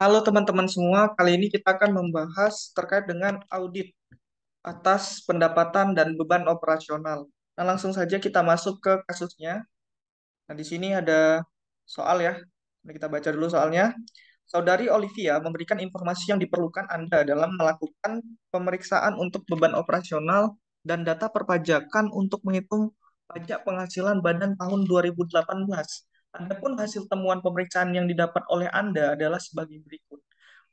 Halo teman-teman semua, kali ini kita akan membahas terkait dengan audit atas pendapatan dan beban operasional. Nah, langsung saja kita masuk ke kasusnya. Nah, di sini ada soal ya. Mari kita baca dulu soalnya. Saudari Olivia memberikan informasi yang diperlukan Anda dalam melakukan pemeriksaan untuk beban operasional dan data perpajakan untuk menghitung pajak penghasilan badan tahun 2018. Adapun hasil temuan pemeriksaan yang didapat oleh Anda adalah sebagai berikut.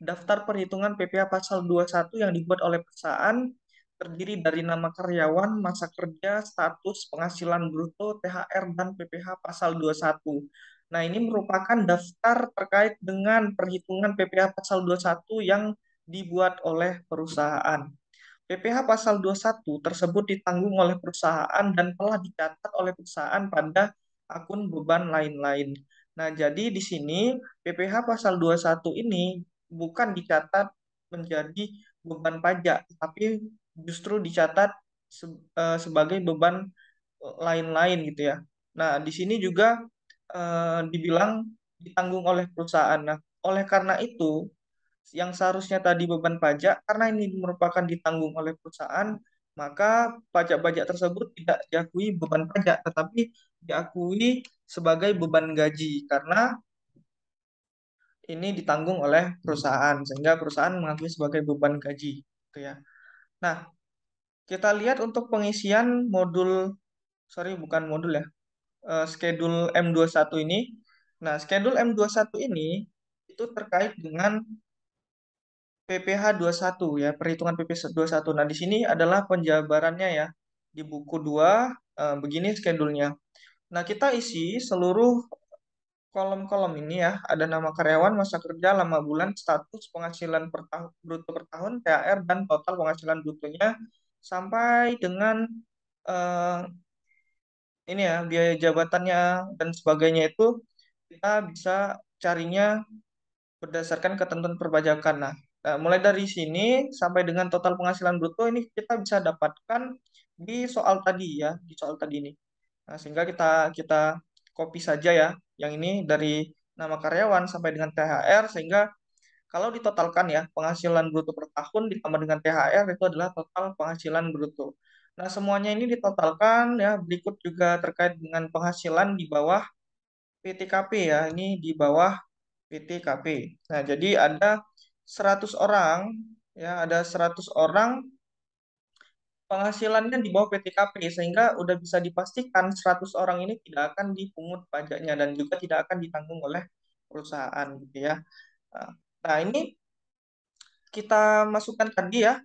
Daftar perhitungan PPh pasal 21 yang dibuat oleh perusahaan terdiri dari nama karyawan, masa kerja, status, penghasilan bruto, THR, dan PPh pasal 21. Nah, ini merupakan daftar terkait dengan perhitungan PPh pasal 21 yang dibuat oleh perusahaan. PPh pasal 21 tersebut ditanggung oleh perusahaan dan telah dicatat oleh perusahaan pada akun beban lain-lain. Nah, jadi di sini PPh pasal 21 ini bukan dicatat menjadi beban pajak, tapi justru dicatat sebagai beban lain-lain gitu ya. Nah, di sini juga dibilang ditanggung oleh perusahaan. Nah, oleh karena itu, yang seharusnya tadi beban pajak, karena ini merupakan ditanggung oleh perusahaan, maka pajak-pajak tersebut tidak diakui beban pajak, tetapi diakui sebagai beban gaji, karena ini ditanggung oleh perusahaan, sehingga perusahaan mengakui sebagai beban gaji. Gitu ya. Nah, kita lihat untuk pengisian bukan modul ya, schedule M21 ini. Nah, schedule M21 ini itu terkait dengan PPh 21 ya, perhitungan PPh 21. Nah, di sini adalah penjabarannya ya. Di buku 2 begini schedule-nya. Nah, kita isi seluruh kolom-kolom ini ya. Ada nama karyawan, masa kerja, lama bulan, status, penghasilan per tahun, bruto per tahun, THR, dan total penghasilan brutonya sampai dengan eh, ini ya, biaya jabatannya dan sebagainya itu kita bisa carinya berdasarkan ketentuan perpajakan. Nah, mulai dari sini sampai dengan total penghasilan bruto ini kita bisa dapatkan di soal tadi ya, di soal tadi ini. Nah, sehingga kita kita copy saja ya, yang ini dari nama karyawan sampai dengan THR, sehingga kalau ditotalkan ya, penghasilan bruto per tahun ditambah dengan THR itu adalah total penghasilan bruto. Nah, semuanya ini ditotalkan ya, berikut juga terkait dengan penghasilan di bawah PTKP ya, ini di bawah PTKP. Nah, jadi ada 100 orang, ya ada 100 orang penghasilannya di bawah PTKP, sehingga udah bisa dipastikan 100 orang ini tidak akan dipungut pajaknya dan juga tidak akan ditanggung oleh perusahaan gitu ya. Nah, nah, ini kita masukkan tadi ya,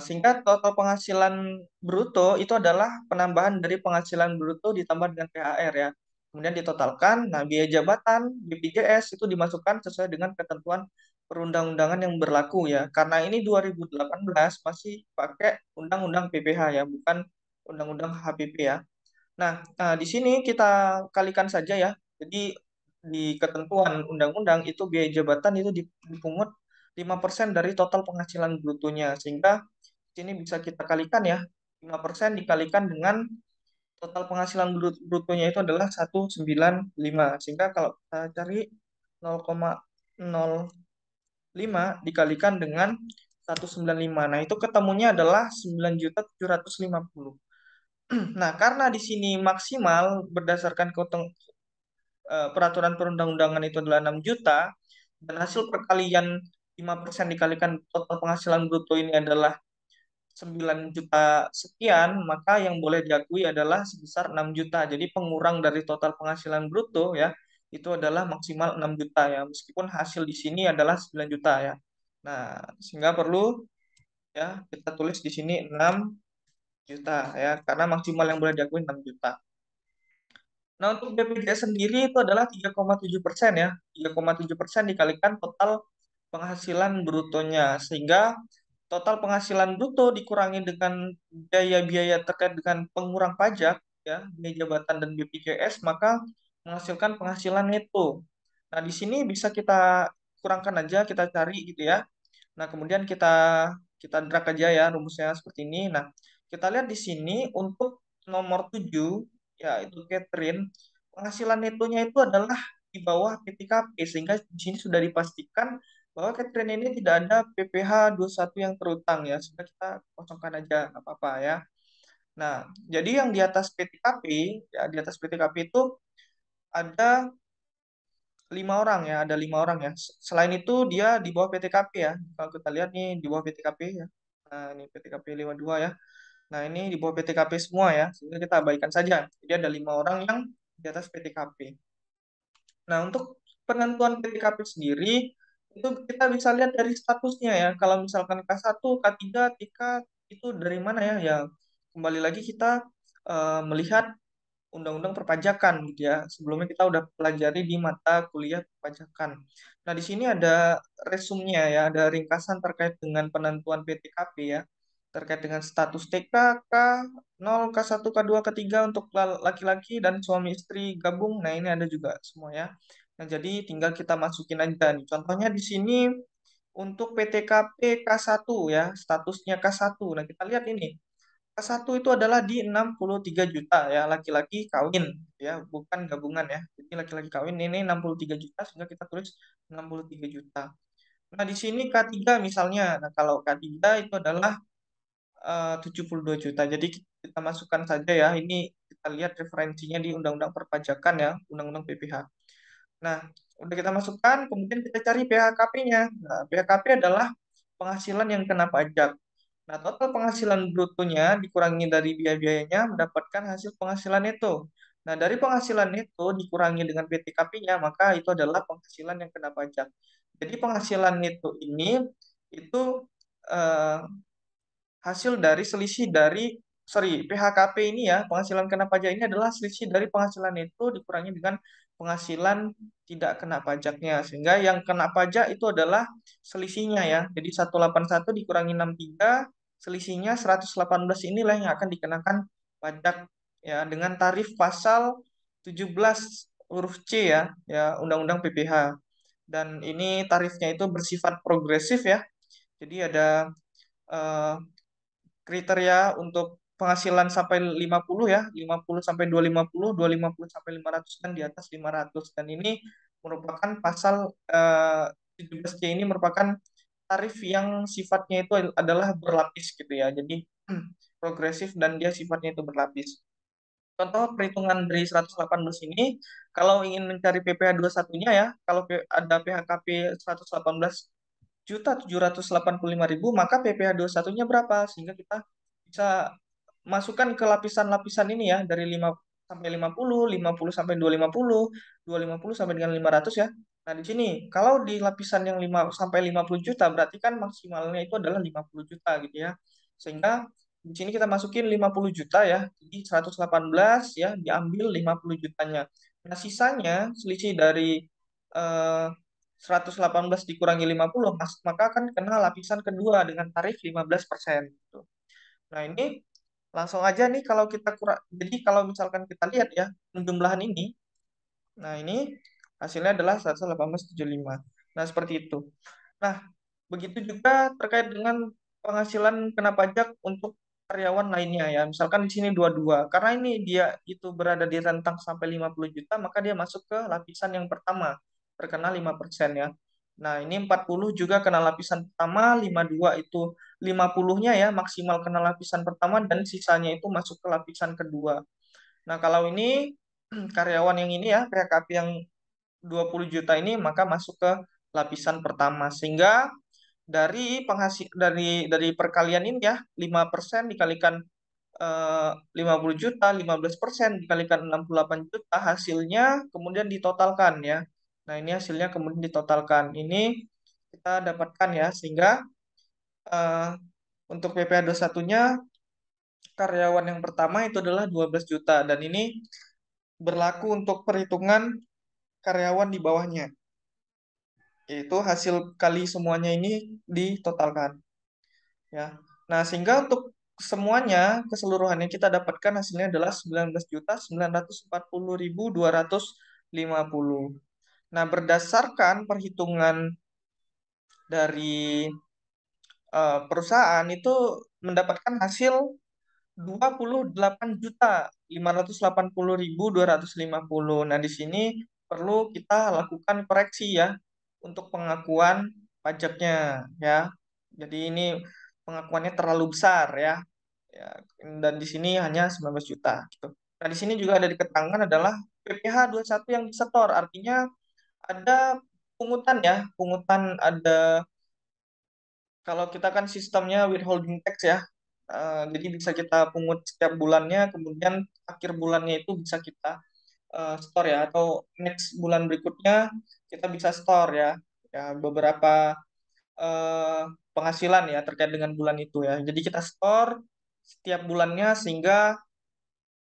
sehingga total penghasilan bruto itu adalah penambahan dari penghasilan bruto ditambah dengan THR ya. Kemudian ditotalkan, nah biaya jabatan BPJS itu dimasukkan sesuai dengan ketentuan perundang-undangan yang berlaku ya. Karena ini 2018 masih pakai Undang-Undang PPh ya, bukan Undang-Undang HPP ya. Nah, di sini kita kalikan saja ya. Jadi di ketentuan undang-undang itu biaya jabatan itu dipungut 5% dari total penghasilan brutonya. Sehingga di sini bisa kita kalikan ya. 5% dikalikan dengan total penghasilan brutonya itu adalah 195. Sehingga kalau kita cari 0,05 dikalikan dengan 195. Nah, itu ketemunya adalah 9.750. Nah, karena di sini maksimal berdasarkan peraturan perundang-undangan itu adalah 6 juta, dan hasil perkalian 5% dikalikan total penghasilan bruto ini adalah 9 juta sekian, maka yang boleh diakui adalah sebesar 6 juta. Jadi pengurang dari total penghasilan bruto ya, itu adalah maksimal 6 juta ya, meskipun hasil di sini adalah 9 juta ya. Nah, sehingga perlu ya kita tulis di sini 6 juta ya, karena maksimal yang boleh diakui 6 juta. Nah, untuk BPJS sendiri itu adalah 3,7% ya. 3,7% dikalikan total penghasilan brutonya. Sehingga total penghasilan bruto dikurangi dengan biaya-biaya terkait dengan pengurang pajak, ya, biaya jabatan dan BPJS, maka menghasilkan penghasilan neto. Nah, di sini bisa kita kurangkan aja, kita cari gitu ya. Nah, kemudian kita drag aja ya rumusnya seperti ini. Nah, kita lihat di sini untuk nomor 7 ya itu Catherine, penghasilan netonya itu adalah di bawah PTKP, sehingga di sini sudah dipastikan bahwa Catherine ini tidak ada PPh satu yang terutang ya, sudah kita kosongkan aja, nggak apa-apa ya. Nah, jadi yang di atas PTKP, ya di atas PTKP itu ada 5 orang ya, ada 5 orang ya. Selain itu dia di bawah PTKP ya. Kalau kita lihat nih di bawah PTKP ya. Nah, ini PTKP 52 ya. Nah, ini di bawah PTKP semua ya, sehingga kita abaikan saja. Jadi ada 5 orang yang di atas PTKP. Nah, untuk penentuan PTKP sendiri, itu kita bisa lihat dari statusnya ya. Kalau misalkan K1, K3, TK, itu dari mana ya? Ya, kembali lagi kita melihat undang-undang perpajakan gitu ya. Sebelumnya kita udah pelajari di mata kuliah perpajakan. Nah, di sini ada resumnya ya, ada ringkasan terkait dengan penentuan PTKP ya. Terkait dengan status TK, K0, K1, K2, K3 untuk laki-laki dan suami istri gabung. Nah, ini ada juga semua ya. Nah, jadi tinggal kita masukin aja nih. Contohnya di sini untuk PTKP K1 ya, statusnya K1. Nah, kita lihat ini. K1 itu adalah di 63 juta ya, laki-laki kawin ya, bukan gabungan ya. Jadi laki-laki kawin ini 63 juta sehingga kita tulis 63 juta. Nah, di sini K3 misalnya. Nah, kalau K3 itu adalah 72 juta. Jadi kita masukkan saja ya. Ini kita lihat referensinya di Undang-Undang Perpajakan ya, Undang-Undang PPh. Nah, udah kita masukkan, kemudian kita cari PHKP-nya. Nah, PHKP adalah penghasilan yang kena pajak. Nah, total penghasilan brutonya dikurangi dari biaya-biayanya mendapatkan hasil penghasilan itu. Nah, dari penghasilan itu dikurangi dengan PTKP-nya, maka itu adalah penghasilan yang kena pajak. Jadi penghasilan itu ini itu eh, hasil dari selisih dari PHKP ini ya, penghasilan kena pajak ini adalah selisih dari penghasilan itu dikurangi dengan penghasilan tidak kena pajaknya, sehingga yang kena pajak itu adalah selisihnya ya. Jadi 181 dikurangi 63, selisihnya 118, inilah yang akan dikenakan pajak ya dengan tarif pasal 17 huruf C ya, ya Undang-Undang PPh. Dan ini tarifnya itu bersifat progresif ya. Jadi ada eh, kriteria untuk penghasilan sampai 50 ya, 50 sampai 250, 250 sampai 500 dan di atas 500. Dan ini merupakan pasal 17C ini merupakan tarif yang sifatnya itu adalah berlapis gitu ya. Jadi progresif dan dia sifatnya itu berlapis. Contoh perhitungan dari 118 ini, kalau ingin mencari PPh 21-nya ya, kalau ada PHKP 118.785.000, maka PPh 21-nya berapa? Sehingga kita bisa masukkan ke lapisan-lapisan ini ya, dari 5 sampai 50, 50 sampai 250, 250 sampai dengan 500 ya. Nah, di sini kalau di lapisan yang 5 sampai 50 juta berarti kan maksimalnya itu adalah 50 juta gitu ya. Sehingga di sini kita masukin 50 juta ya. Jadi 118 ya diambil 50 jutanya. Nah, sisanya selisih dari eh, 118 dikurangi 50, maka akan kena lapisan kedua dengan tarif 15%. Gitu. Nah, ini langsung aja nih kalau kita kurang. Jadi kalau misalkan kita lihat ya, penjumlahan ini. Nah, ini hasilnya adalah 118,75. Nah, seperti itu. Nah, begitu juga terkait dengan penghasilan kena pajak untuk karyawan lainnya ya. Misalkan di sini 22. Karena ini dia itu berada di rentang sampai 50 juta, maka dia masuk ke lapisan yang pertama, terkena 5% ya. Nah, ini 40 juga kena lapisan pertama, 52 itu 50-nya ya maksimal kena lapisan pertama dan sisanya itu masuk ke lapisan kedua. Nah, kalau ini karyawan yang ini ya, PHKP yang 20 juta ini maka masuk ke lapisan pertama. Sehingga dari perkalian ini ya 5% dikalikan 50 juta, 15% dikalikan 68 juta, hasilnya kemudian ditotalkan ya. Nah, ini hasilnya kemudian ditotalkan. Ini kita dapatkan ya, sehingga eh, untuk PPh 21-nya karyawan yang pertama itu adalah 12 juta dan ini berlaku untuk perhitungan karyawan di bawahnya. Yaitu hasil kali semuanya ini ditotalkan ya. Nah, sehingga untuk semuanya keseluruhannya kita dapatkan hasilnya adalah 19.940.250. Nah, berdasarkan perhitungan dari perusahaan itu mendapatkan hasil 28.580.250. Nah, di sini perlu kita lakukan koreksi ya untuk pengakuan pajaknya ya. Jadi ini pengakuannya terlalu besar ya. Ya, dan di sini hanya 19 juta gitu. Nah, di sini juga ada di keterangan adalah PPh satu yang disetor, artinya ada pungutan ya, pungutan ada kalau kita kan sistemnya withholding tax ya. Jadi bisa kita pungut setiap bulannya, kemudian akhir bulannya itu bisa kita store ya, atau next bulan berikutnya kita bisa store ya, ya beberapa eh, penghasilan ya terkait dengan bulan itu ya. Jadi kita store setiap bulannya sehingga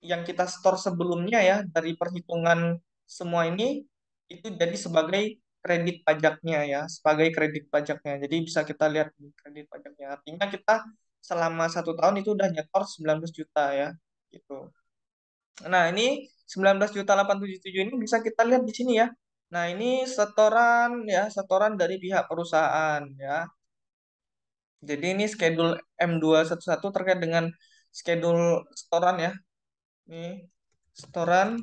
yang kita store sebelumnya ya dari perhitungan semua ini itu jadi sebagai kredit pajaknya ya, sebagai kredit pajaknya. Jadi bisa kita lihat di kredit pajaknya. Artinya kita selama 1 tahun itu udah nyetor 19 juta ya, gitu. Nah, ini 19 juta 877 ini bisa kita lihat di sini ya. Nah, ini setoran ya, setoran dari pihak perusahaan ya. Jadi ini schedule M211 terkait dengan schedule setoran ya. Ini setoran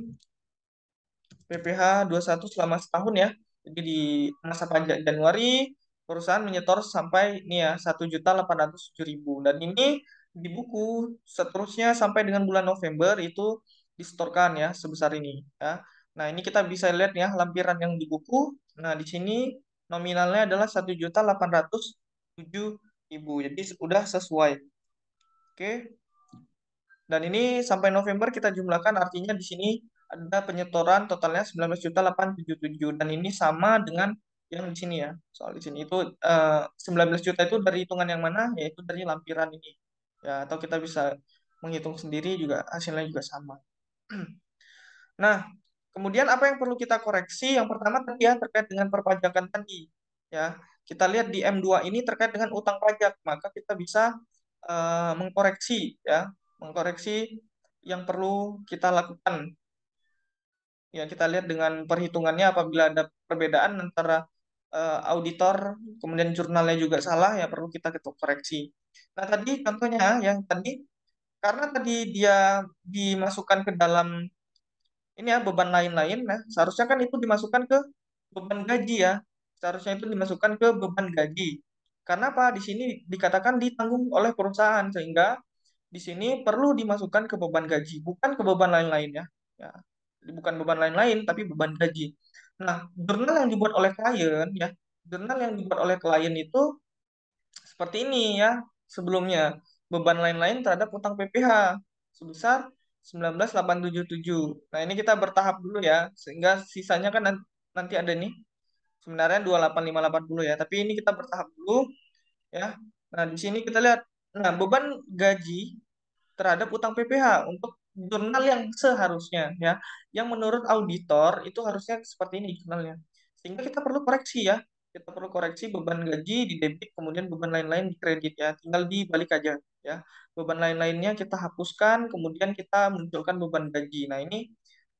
PPh satu selama setahun ya. Jadi di masa pajak Januari perusahaan menyetor sampai ini ya 1.807.000 dan ini di buku seterusnya sampai dengan bulan November itu disetorkan ya sebesar ini ya. Nah, ini kita bisa lihat ya lampiran yang di buku. Nah, di sini nominalnya adalah 1.807.000. Jadi sudah sesuai. Oke. Dan ini sampai November kita jumlahkan artinya di sini ada penyetoran totalnya 19.877 dan ini sama dengan yang di sini ya. Soal di sini itu 19 juta itu dari hitungan yang mana? Yaitu dari lampiran ini. Ya, atau kita bisa menghitung sendiri juga hasilnya juga sama. Nah, kemudian apa yang perlu kita koreksi? Yang pertama tadi ya terkait dengan perpajakan tadi. Ya, kita lihat di M2 ini terkait dengan utang pajak, maka kita bisa mengkoreksi ya, mengkoreksi yang perlu kita lakukan. Ya, kita lihat dengan perhitungannya apabila ada perbedaan antara auditor, kemudian jurnalnya juga salah, ya perlu kita koreksi. Nah, tadi contohnya yang tadi, karena tadi dia dimasukkan ke dalam ini ya beban lain-lain, nah seharusnya kan itu dimasukkan ke beban gaji ya, seharusnya itu dimasukkan ke beban gaji. Karena apa? Di sini dikatakan ditanggung oleh perusahaan sehingga di sini perlu dimasukkan ke beban gaji, bukan ke beban lain-lain ya. Ya, bukan beban lain-lain tapi beban gaji. Nah, jurnal yang dibuat oleh klien ya, jurnal yang dibuat oleh klien itu seperti ini ya sebelumnya. Beban lain-lain terhadap utang PPh sebesar 19.877. Nah, ini kita bertahap dulu ya, sehingga sisanya kan nanti ada nih. Sebenarnya 28.580 ya, tapi ini kita bertahap dulu ya. Nah, di sini kita lihat nah beban gaji terhadap utang PPh untuk jurnal yang seharusnya ya, yang menurut auditor itu harusnya seperti ini jurnalnya. Sehingga kita perlu koreksi ya. Kita perlu koreksi beban gaji di debit, kemudian beban lain-lain di kredit ya. Tinggal dibalik aja ya. Beban lain-lainnya kita hapuskan, kemudian kita munculkan beban gaji. Nah, ini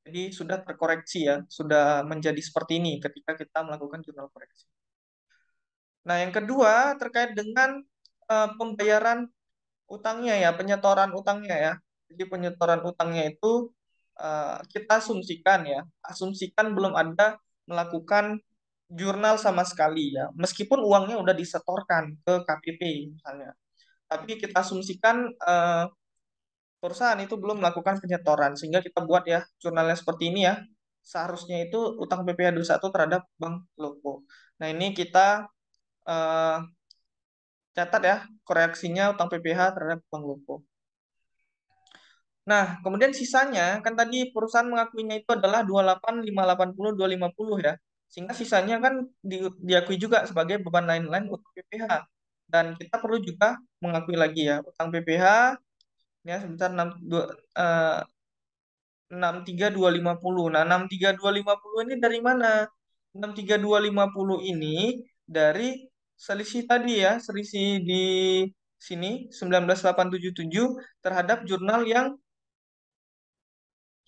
jadi sudah terkoreksi ya, sudah menjadi seperti ini ketika kita melakukan jurnal koreksi. Nah, yang kedua terkait dengan pembayaran utangnya ya, penyetoran utangnya ya. Jadi penyetoran utangnya itu kita asumsikan ya, asumsikan belum ada melakukan jurnal sama sekali ya. Meskipun uangnya udah disetorkan ke KPP misalnya. Tapi kita asumsikan perusahaan itu belum melakukan penyetoran sehingga kita buat ya jurnalnya seperti ini ya. Seharusnya itu utang PPh satu terhadap Bank Loko. Nah, ini kita eh, catat ya koreksinya utang PPh terhadap Bank Loko. Nah, kemudian sisanya kan tadi perusahaan mengakuinya itu adalah 28.580 250 ya. Sehingga sisanya kan diakui juga sebagai beban lain-lain utang PPh. Dan kita perlu juga mengakui lagi ya utang PPh ya sebesar 63.250. Nah, 63.250 ini dari mana? 63.250 ini dari selisih tadi ya, selisih di sini 19.877 terhadap jurnal yang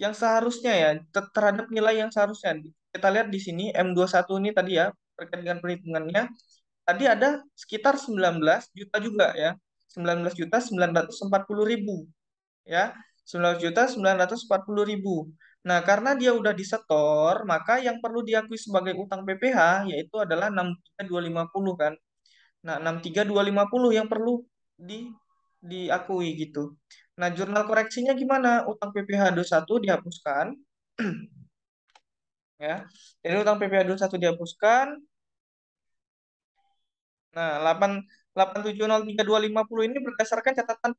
seharusnya ya terhadap nilai yang seharusnya. Kita lihat di sini M21 ini tadi ya terkait dengan perhitungannya tadi ada sekitar 19 juta juga ya. 19.940.000 ya. 19.940.000. Nah, karena dia udah disetor, maka yang perlu diakui sebagai utang PPh yaitu adalah 63.250 kan. Nah, 63.250 yang perlu di diakui gitu. Nah, jurnal koreksinya gimana? Utang PPh satu dihapuskan ya. Jadi utang PPh satu dihapuskan. Nah, 88703.250 ini berdasarkan catatan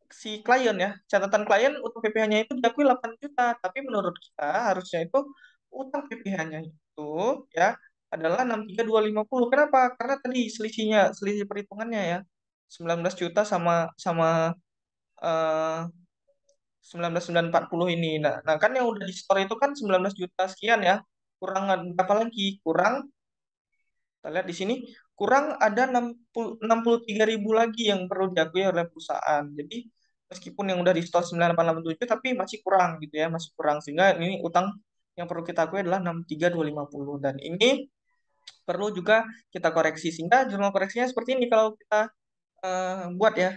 si klien ya. Catatan klien utang PPh-nya itu diakui 8 juta, tapi menurut kita harusnya itu utang PPh-nya itu ya adalah 63.250. Kenapa? Karena tadi selisih perhitungannya ya. 19 juta sama sama eh, 19.940 ini. Nah, kan yang udah di store itu kan 19 juta sekian ya. Kurang berapa lagi? Kurang kita lihat di sini kurang ada 63.000 lagi yang perlu diakui oleh perusahaan. Jadi meskipun yang udah di store 9.887 tapi masih kurang gitu ya, masih kurang sehingga ini utang yang perlu kita akui adalah 63.250 dan ini perlu juga kita koreksi sehingga jurnal koreksinya seperti ini kalau kita buat ya.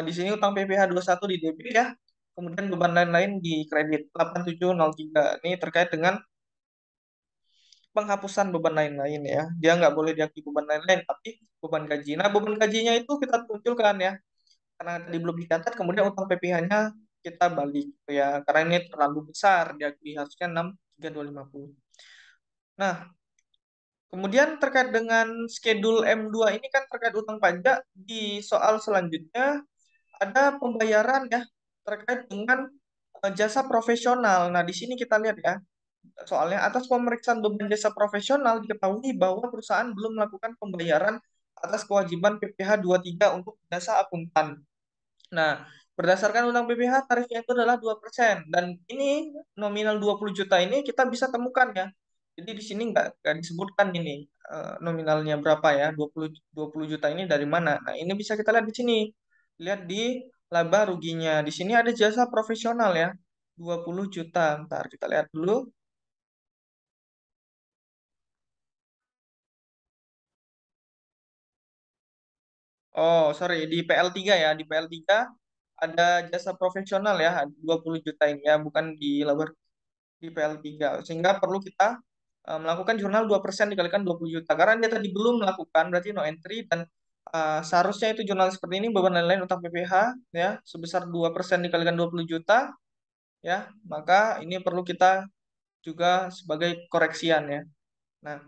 Di sini utang PPh satu di debit ya. Kemudian beban lain-lain di kredit 8703. Ini terkait dengan penghapusan beban lain-lain ya. Dia nggak boleh diakui beban lain-lain, tapi beban gaji. Nah, beban gajinya itu kita munculkan ya. Karena tadi belum dicatat, kemudian utang PPh-nya kita balik gitu ya. Karena ini terlalu besar, diakui harusnya 63250. Nah, kemudian terkait dengan schedule M2 ini kan terkait utang pajak, di soal selanjutnya ada pembayaran ya terkait dengan jasa profesional. Nah, di sini kita lihat ya. Soalnya atas pemeriksaan beban jasa profesional diketahui bahwa perusahaan belum melakukan pembayaran atas kewajiban PPh tiga untuk jasa akuntan. Nah, berdasarkan undang PPh tarifnya itu adalah 2% dan ini nominal 20 juta ini kita bisa temukan ya. Jadi di sini nggak disebutkan ini nominalnya berapa ya, 20 juta ini dari mana. Nah, ini bisa kita lihat di sini. Lihat di laba ruginya. Di sini ada jasa profesional ya, 20 juta. Ntar kita lihat dulu. Oh, sorry, di PL3 ya. Di PL3 ada jasa profesional ya, 20 juta ini ya, bukan di laba di PL3. Sehingga perlu kita melakukan jurnal 2% dikalikan 20 juta. Karena dia tadi belum melakukan, berarti no entry. Dan seharusnya itu jurnal seperti ini, beban lain-lain utang PPh ya, sebesar 2% dikalikan 20 juta ya. Maka ini perlu kita juga sebagai koreksian ya. Nah,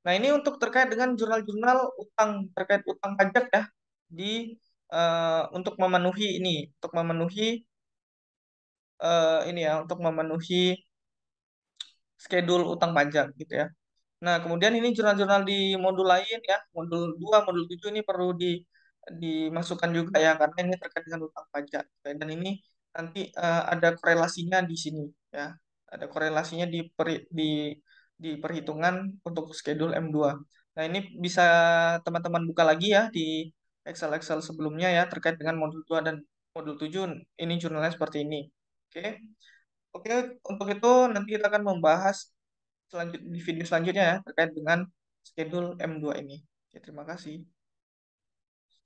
nah ini untuk terkait dengan jurnal-jurnal utang, terkait utang pajak ya, di untuk memenuhi ini, untuk memenuhi ini ya, untuk memenuhi schedule utang pajak gitu ya. Nah, kemudian ini jurnal-jurnal di modul lain ya, modul 2, modul 7 ini perlu dimasukkan juga ya, karena ini terkait dengan utang pajak. Dan ini nanti ada korelasinya di sini ya. Ada korelasinya di perhitungan untuk schedule M2. Nah, ini bisa teman-teman buka lagi ya di Excel-Excel sebelumnya ya, terkait dengan modul 2 dan modul 7. Ini jurnalnya seperti ini. Oke. Oke, untuk itu nanti kita akan membahas di video selanjutnya ya terkait dengan schedule M2 ini. Oke, terima kasih.